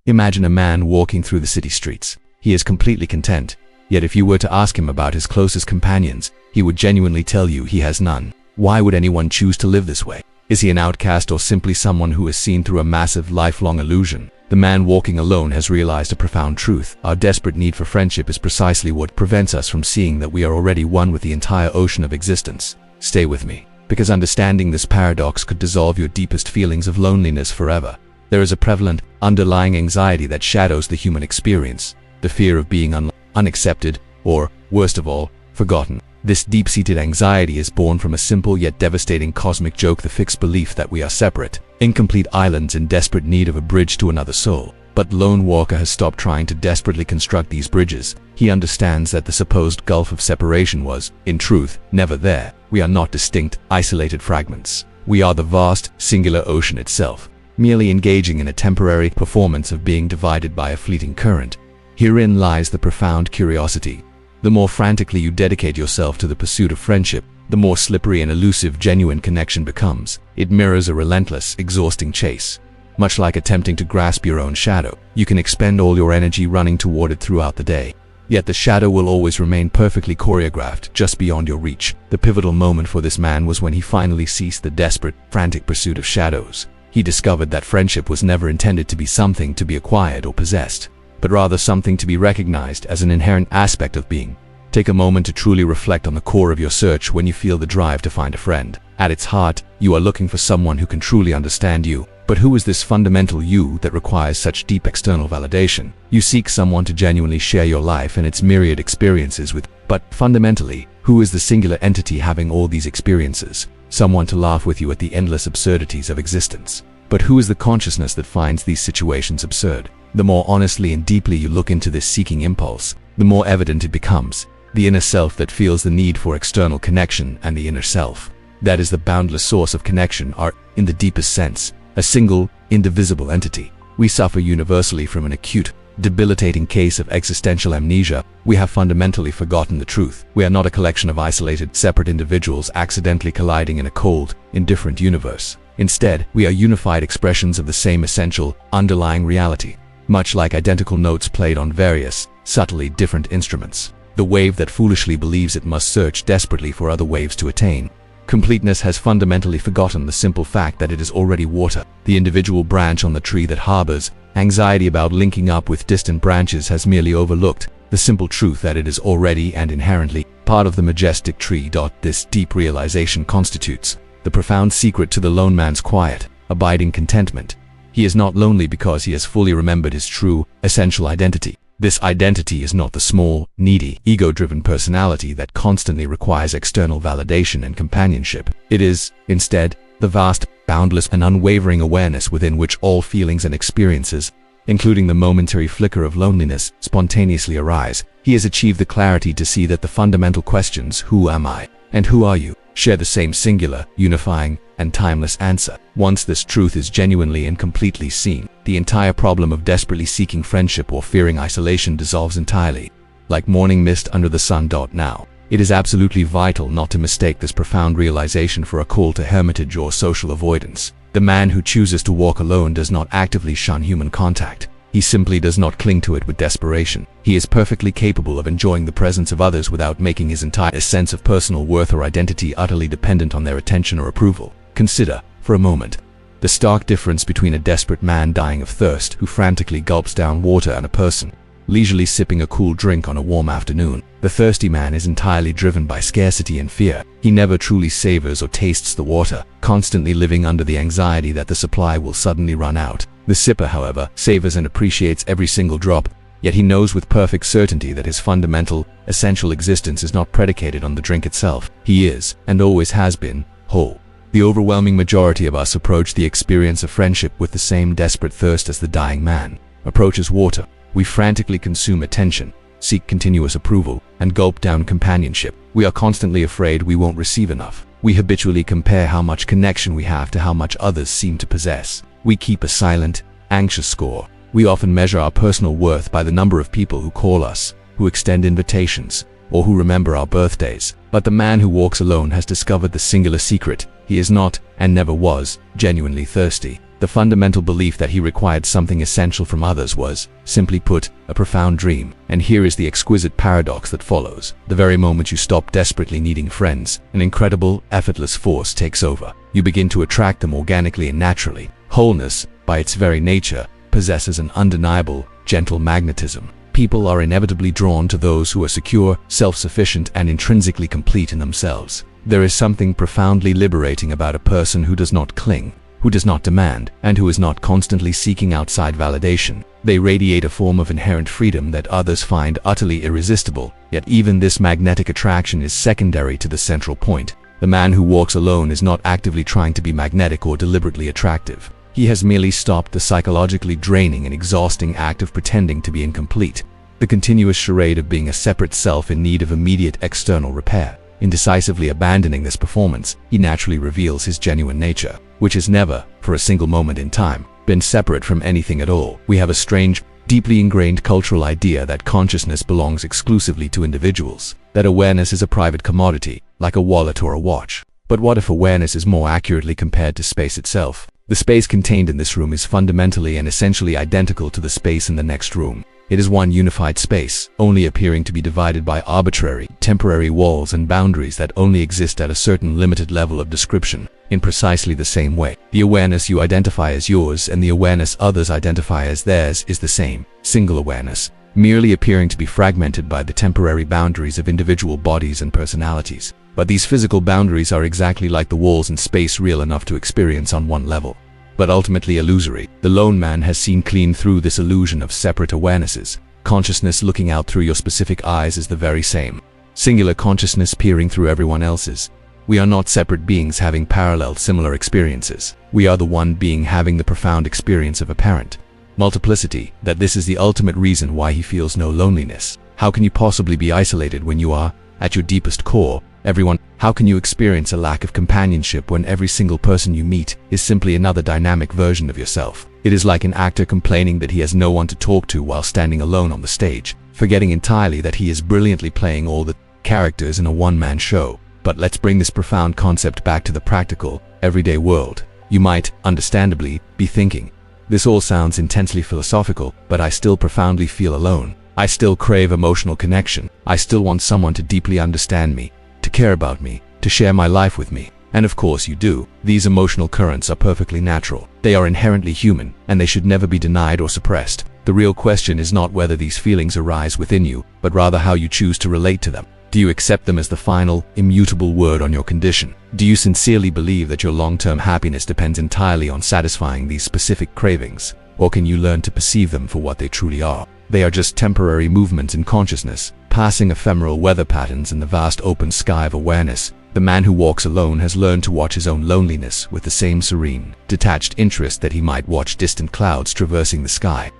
Imagine a man walking through the city streets. He is completely content, yet if you were to ask him about his closest companions, he would genuinely tell you he has none. Why would anyone choose to live this way? Is he an outcast or simply someone who is seen through a massive lifelong illusion? The man walking alone has realized a profound truth. Our desperate need for friendship is precisely what prevents us from seeing that we are already one with the entire ocean of existence. Stay with me, because understanding this paradox could dissolve your deepest feelings of loneliness forever. There is a prevalent, underlying anxiety that shadows the human experience, the fear of being unaccepted, or, worst of all, forgotten. This deep-seated anxiety is born from a simple yet devastating cosmic joke: the fixed belief that we are separate, incomplete islands in desperate need of a bridge to another soul. But Lone Walker has stopped trying to desperately construct these bridges. He understands that the supposed gulf of separation was, in truth, never there. We are not distinct, isolated fragments. We are the vast, singular ocean itself, merely engaging in a temporary performance of being divided by a fleeting current. Herein lies the profound curiosity. The more frantically you dedicate yourself to the pursuit of friendship, the more slippery and elusive genuine connection becomes. It mirrors a relentless, exhausting chase. Much like attempting to grasp your own shadow, you can expend all your energy running toward it throughout the day. Yet the shadow will always remain perfectly choreographed just beyond your reach. The pivotal moment for this man was when he finally ceased the desperate, frantic pursuit of shadows. He discovered that friendship was never intended to be something to be acquired or possessed, but rather something to be recognized as an inherent aspect of being. Take a moment to truly reflect on the core of your search when you feel the drive to find a friend. At its heart, you are looking for someone who can truly understand you. But who is this fundamental you that requires such deep external validation? You seek someone to genuinely share your life and its myriad experiences with. But fundamentally, who is the singular entity having all these experiences? Someone to laugh with you at the endless absurdities of existence. But who is the consciousness that finds these situations absurd? The more honestly and deeply you look into this seeking impulse, the more evident it becomes. The inner self that feels the need for external connection, and the inner self that is the boundless source of connection, are, in the deepest sense, a single, indivisible entity. We suffer universally from an acute, debilitating case of existential amnesia. We have fundamentally forgotten the truth. We are not a collection of isolated, separate individuals accidentally colliding in a cold, indifferent universe. Instead, we are unified expressions of the same essential, underlying reality. Much like identical notes played on various, subtly different instruments. The wave that foolishly believes it must search desperately for other waves to attain completeness has fundamentally forgotten the simple fact that it is already water. The individual branch on the tree that harbors anxiety about linking up with distant branches has merely overlooked the simple truth that it is already and inherently part of the majestic tree. This deep realization constitutes the profound secret to the lone man's quiet, abiding contentment. He is not lonely because he has fully remembered his true, essential identity. This identity is not the small, needy, ego-driven personality that constantly requires external validation and companionship. It is, instead, the vast, boundless, and unwavering awareness within which all feelings and experiences, including the momentary flicker of loneliness, spontaneously arise. He has achieved the clarity to see that the fundamental questions, who am I, and who are you, share the same singular, unifying, and timeless answer. Once this truth is genuinely and completely seen, the entire problem of desperately seeking friendship or fearing isolation dissolves entirely, like morning mist under the sun. Now, it is absolutely vital not to mistake this profound realization for a call to hermitage or social avoidance. The man who chooses to walk alone does not actively shun human contact. He simply does not cling to it with desperation. He is perfectly capable of enjoying the presence of others without making his entire sense of personal worth or identity utterly dependent on their attention or approval. Consider, for a moment, the stark difference between a desperate man dying of thirst who frantically gulps down water and a person leisurely sipping a cool drink on a warm afternoon. The thirsty man is entirely driven by scarcity and fear. He never truly savors or tastes the water, constantly living under the anxiety that the supply will suddenly run out. The sipper, however, savors and appreciates every single drop, yet he knows with perfect certainty that his fundamental, essential existence is not predicated on the drink itself. He is, and always has been, whole. The overwhelming majority of us approach the experience of friendship with the same desperate thirst as the dying man approaches water. We frantically consume attention, seek continuous approval, and gulp down companionship. We are constantly afraid we won't receive enough. We habitually compare how much connection we have to how much others seem to possess. We keep a silent, anxious score. We often measure our personal worth by the number of people who call us, who extend invitations, or who remember our birthdays. But the man who walks alone has discovered the singular secret. He is not, and never was, genuinely thirsty. The fundamental belief that he required something essential from others was, simply put, a profound dream. And here is the exquisite paradox that follows. The very moment you stop desperately needing friends, an incredible, effortless force takes over. You begin to attract them organically and naturally. Wholeness, by its very nature, possesses an undeniable, gentle magnetism. People are inevitably drawn to those who are secure, self-sufficient, and intrinsically complete in themselves. There is something profoundly liberating about a person who does not cling, who does not demand, and who is not constantly seeking outside validation. They radiate a form of inherent freedom that others find utterly irresistible, yet even this magnetic attraction is secondary to the central point. The man who walks alone is not actively trying to be magnetic or deliberately attractive. He has merely stopped the psychologically draining and exhausting act of pretending to be incomplete, the continuous charade of being a separate self in need of immediate external repair. In decisively abandoning this performance, he naturally reveals his genuine nature, which has never, for a single moment in time, been separate from anything at all. We have a strange, deeply ingrained cultural idea that consciousness belongs exclusively to individuals, that awareness is a private commodity, like a wallet or a watch. But what if awareness is more accurately compared to space itself? The space contained in this room is fundamentally and essentially identical to the space in the next room. It is one unified space, only appearing to be divided by arbitrary, temporary walls and boundaries that only exist at a certain limited level of description. In precisely the same way, the awareness you identify as yours and the awareness others identify as theirs is the same, single awareness, merely appearing to be fragmented by the temporary boundaries of individual bodies and personalities. But these physical boundaries are exactly like the walls in space, real enough to experience on one level, but ultimately illusory. The lone man has seen clean through this illusion of separate awarenesses. Consciousness looking out through your specific eyes is the very same. Singular consciousness peering through everyone else's. We are not separate beings having parallel similar experiences. We are the one being having the profound experience of apparent multiplicity, that this is the ultimate reason why he feels no loneliness. How can you possibly be isolated when you are, at your deepest core, everyone? How can you experience a lack of companionship when every single person you meet is simply another dynamic version of yourself? It is like an actor complaining that he has no one to talk to while standing alone on the stage, forgetting entirely that he is brilliantly playing all the characters in a one-man show. But let's bring this profound concept back to the practical, everyday world. You might, understandably, be thinking, this all sounds intensely philosophical, but I still profoundly feel alone. I still crave emotional connection. I still want someone to deeply understand me, to care about me, to share my life with me. And of course you do. These emotional currents are perfectly natural. They are inherently human, and they should never be denied or suppressed. The real question is not whether these feelings arise within you, but rather how you choose to relate to them. Do you accept them as the final, immutable word on your condition? Do you sincerely believe that your long-term happiness depends entirely on satisfying these specific cravings? Or can you learn to perceive them for what they truly are? They are just temporary movements in consciousness, passing ephemeral weather patterns in the vast open sky of awareness. The man who walks alone has learned to watch his own loneliness with the same serene, detached interest that he might watch distant clouds traversing the sky.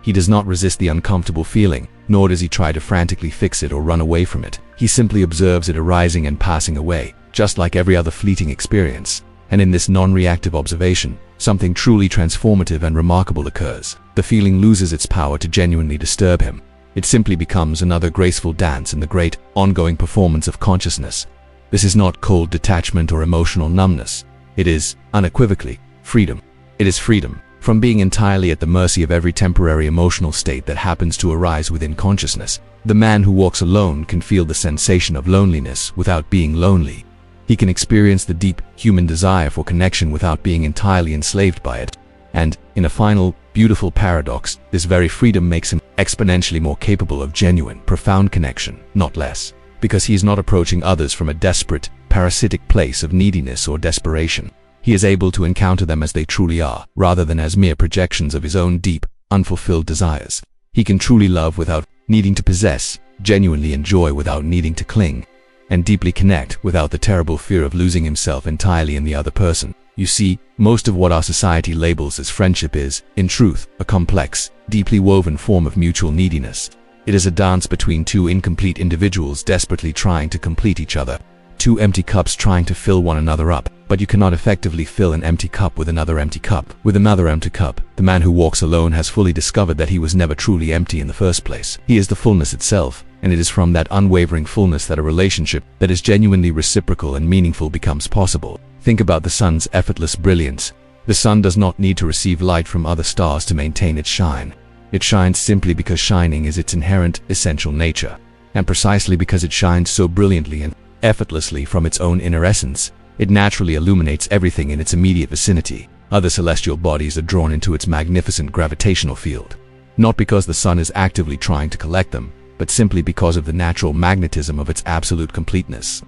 He does not resist the uncomfortable feeling, nor does he try to frantically fix it or run away from it. He simply observes it arising and passing away, just like every other fleeting experience. And in this non-reactive observation, something truly transformative and remarkable occurs. The feeling loses its power to genuinely disturb him. It simply becomes another graceful dance in the great, ongoing performance of consciousness. This is not cold detachment or emotional numbness. It is, unequivocally, freedom. It is freedom from being entirely at the mercy of every temporary emotional state that happens to arise within consciousness. The man who walks alone can feel the sensation of loneliness without being lonely. He can experience the deep, human desire for connection without being entirely enslaved by it. And, in a final, beautiful paradox, this very freedom makes him exponentially more capable of genuine, profound connection, not less. Because he is not approaching others from a desperate, parasitic place of neediness or desperation. He is able to encounter them as they truly are, rather than as mere projections of his own deep, unfulfilled desires. He can truly love without needing to possess, genuinely enjoy without needing to cling, and deeply connect without the terrible fear of losing himself entirely in the other person. You see, most of what our society labels as friendship is, in truth, a complex, deeply woven form of mutual neediness. It is a dance between two incomplete individuals desperately trying to complete each other. Two empty cups trying to fill one another up, but you cannot effectively fill an empty cup with another empty cup. With another empty cup, the man who walks alone has fully discovered that he was never truly empty in the first place. He is the fullness itself, and it is from that unwavering fullness that a relationship that is genuinely reciprocal and meaningful becomes possible. Think about the sun's effortless brilliance. The sun does not need to receive light from other stars to maintain its shine. It shines simply because shining is its inherent, essential nature. And precisely because it shines so brilliantly and effortlessly from its own inner essence, it naturally illuminates everything in its immediate vicinity. Other celestial bodies are drawn into its magnificent gravitational field, not because the sun is actively trying to collect them, but simply because of the natural magnetism of its absolute completeness.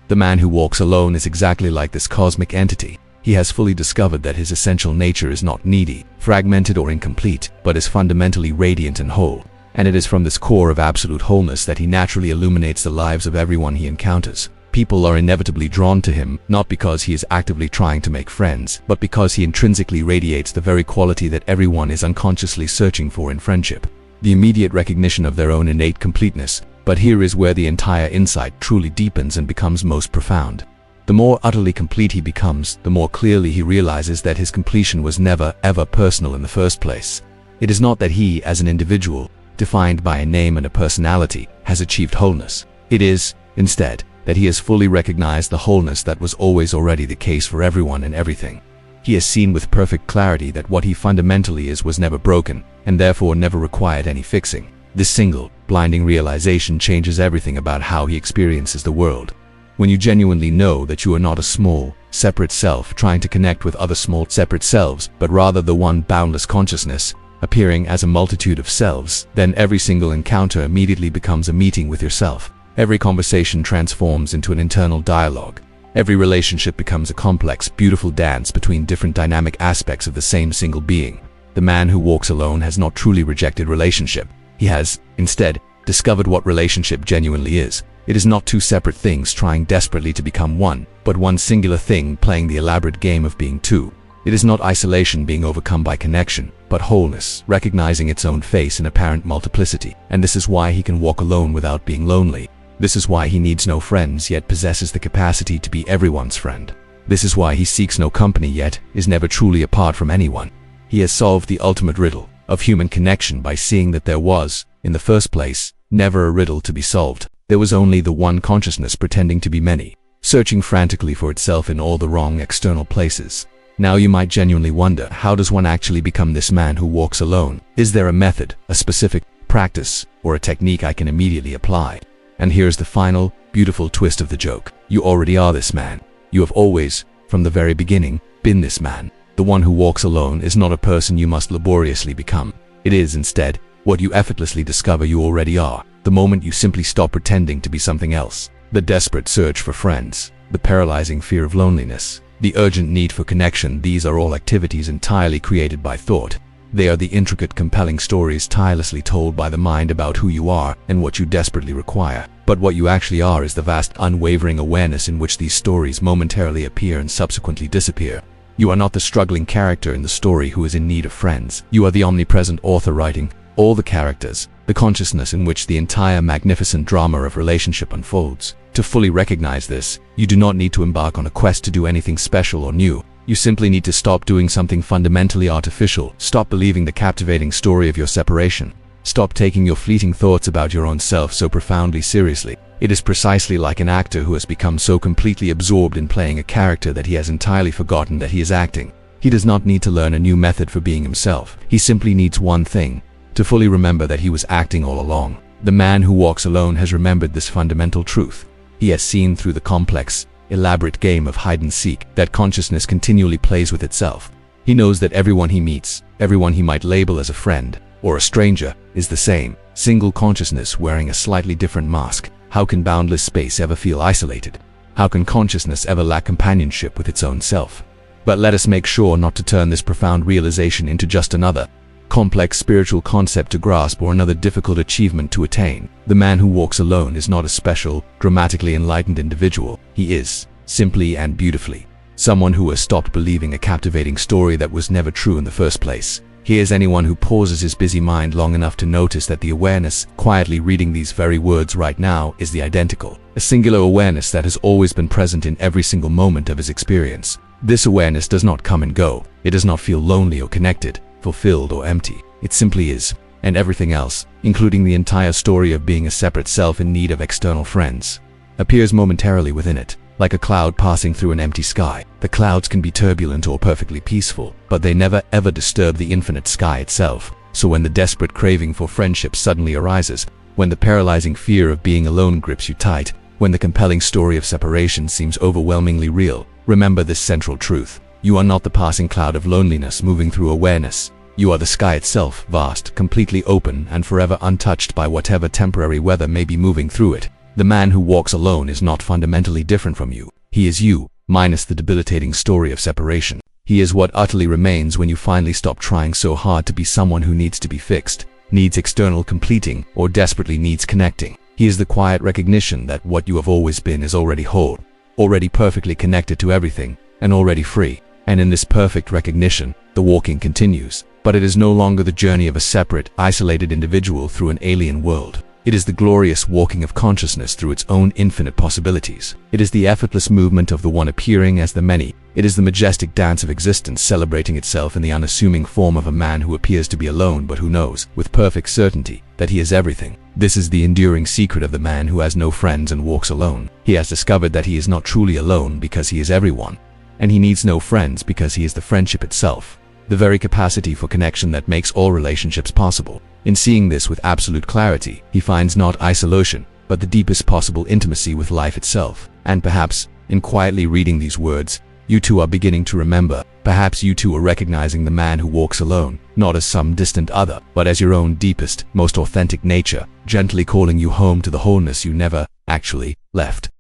The man who walks alone is exactly like this cosmic entity. He has fully discovered that his essential nature is not needy, fragmented, or incomplete, but is fundamentally radiant and whole. And it is from this core of absolute wholeness that he naturally illuminates the lives of everyone he encounters. People are inevitably drawn to him, not because he is actively trying to make friends, but because he intrinsically radiates the very quality that everyone is unconsciously searching for in friendship: the immediate recognition of their own innate completeness. But here is where the entire insight truly deepens and becomes most profound. The more utterly complete he becomes, the more clearly he realizes that his completion was never, ever personal in the first place. It is not that he, as an individual, defined by a name and a personality, has achieved wholeness. It is, instead, that he has fully recognized the wholeness that was always already the case for everyone and everything. He has seen with perfect clarity that what he fundamentally is was never broken, and therefore never required any fixing. This single, blinding realization changes everything about how he experiences the world. When you genuinely know that you are not a small, separate self trying to connect with other small, separate selves, but rather the one boundless consciousness, appearing as a multitude of selves, then every single encounter immediately becomes a meeting with yourself. Every conversation transforms into an internal dialogue. Every relationship becomes a complex, beautiful dance between different dynamic aspects of the same single being. The man who walks alone has not truly rejected relationship. He has, instead, discovered what relationship genuinely is. It is not two separate things trying desperately to become one, but one singular thing playing the elaborate game of being two. It is not isolation being overcome by connection, but wholeness, recognizing its own face in apparent multiplicity. And this is why he can walk alone without being lonely. This is why he needs no friends yet possesses the capacity to be everyone's friend. This is why he seeks no company yet is never truly apart from anyone. He has solved the ultimate riddle of human connection by seeing that there was, in the first place, never a riddle to be solved. There was only the one consciousness pretending to be many, searching frantically for itself in all the wrong external places. Now you might genuinely wonder, how does one actually become this man who walks alone? Is there a method, a specific practice, or a technique I can immediately apply? And here's the final, beautiful twist of the joke. You already are this man. You have always, from the very beginning, been this man. The one who walks alone is not a person you must laboriously become. It is, instead, what you effortlessly discover you already are, the moment you simply stop pretending to be something else. The desperate search for friends, the paralyzing fear of loneliness, the urgent need for connection, these are all activities entirely created by thought. They are the intricate, compelling stories tirelessly told by the mind about who you are and what you desperately require. But what you actually are is the vast, unwavering awareness in which these stories momentarily appear and subsequently disappear. You are not the struggling character in the story who is in need of friends. You are the omnipresent author writing all the characters, the consciousness in which the entire magnificent drama of relationship unfolds. To fully recognize this, you do not need to embark on a quest to do anything special or new. You simply need to stop doing something fundamentally artificial. Stop believing the captivating story of your separation. Stop taking your fleeting thoughts about your own self so profoundly seriously. It is precisely like an actor who has become so completely absorbed in playing a character that he has entirely forgotten that he is acting. He does not need to learn a new method for being himself. He simply needs one thing: to fully remember that he was acting all along. The man who walks alone has remembered this fundamental truth. He has seen through the complex, elaborate game of hide-and-seek that consciousness continually plays with itself. He knows that everyone he meets, everyone he might label as a friend or a stranger, is the same single consciousness wearing a slightly different mask. How can boundless space ever feel isolated? How can consciousness ever lack companionship with its own self? But let us make sure not to turn this profound realization into just another complex spiritual concept to grasp or another difficult achievement to attain. The man who walks alone is not a special, dramatically enlightened individual. He is, simply and beautifully, someone who has stopped believing a captivating story that was never true in the first place. He is anyone who pauses his busy mind long enough to notice that the awareness, quietly reading these very words right now, is the identical, a singular awareness that has always been present in every single moment of his experience. This awareness does not come and go. It does not feel lonely or connected, fulfilled or empty. It simply is, and everything else, including the entire story of being a separate self in need of external friends, appears momentarily within it. like a cloud passing through an empty sky. The clouds can be turbulent or perfectly peaceful, but they never ever disturb the infinite sky itself. So when the desperate craving for friendship suddenly arises, when the paralyzing fear of being alone grips you tight, when the compelling story of separation seems overwhelmingly real, remember this central truth. You are not the passing cloud of loneliness moving through awareness. You are the sky itself, vast, completely open, and forever untouched by whatever temporary weather may be moving through it. The man who walks alone is not fundamentally different from you. He is you, minus the debilitating story of separation. He is what utterly remains when you finally stop trying so hard to be someone who needs to be fixed, needs external completing, or desperately needs connecting. He is the quiet recognition that what you have always been is already whole, already perfectly connected to everything, and already free. And in this perfect recognition, the walking continues. But it is no longer the journey of a separate, isolated individual through an alien world. It is the glorious walking of consciousness through its own infinite possibilities. It is the effortless movement of the one appearing as the many. It is the majestic dance of existence celebrating itself in the unassuming form of a man who appears to be alone but who knows, with perfect certainty, that he is everything. This is the enduring secret of the man who has no friends and walks alone. He has discovered that he is not truly alone because he is everyone, and he needs no friends because he is the friendship itself, the very capacity for connection that makes all relationships possible. In seeing this with absolute clarity, he finds not isolation, but the deepest possible intimacy with life itself. And perhaps, in quietly reading these words, you too are beginning to remember. Perhaps you too are recognizing the man who walks alone, not as some distant other, but as your own deepest, most authentic nature, gently calling you home to the wholeness you never actually left.